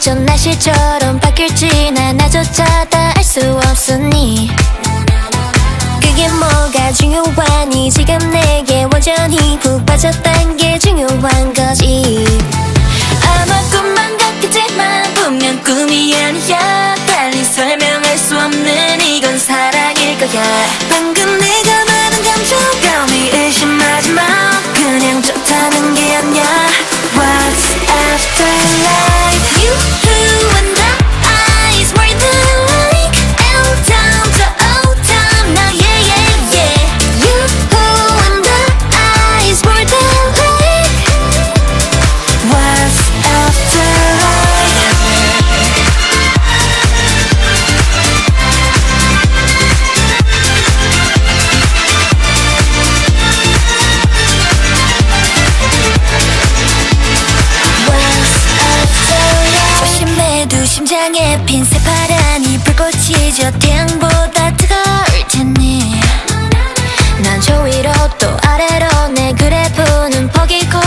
어쩜 날씨처럼 바뀔지 난 나조차 다 알 수 없으니 그게 뭐가 중요하니 지금 내게 완전히 푹 빠졌단 게 중요한 거지. 아마 꿈만 같겠지만 분명 꿈이 아니야. 달리 설명할 수 없는 이건 사랑일 거야. 방금 내가 말한 감정감이 의심하지 마. 그냥 좋다는 게 아니야. What's after life? You who and I is more than like L-town to O-town now yeah yeah yeah. You who and I is more than like What's after life? 조심해도 심장에 핀 새파란 이 불꽃이 저 태양보다 뜨거울 테니 난 저 위로 또 아래로 내 그래프는 포기고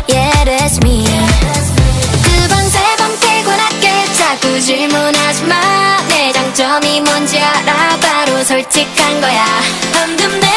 Yeah that's me. 두 번 세 번 피곤하게 자꾸 질문하지 마. 내 장점이 뭔지 알아. 바로 솔직한 거야. 방금 내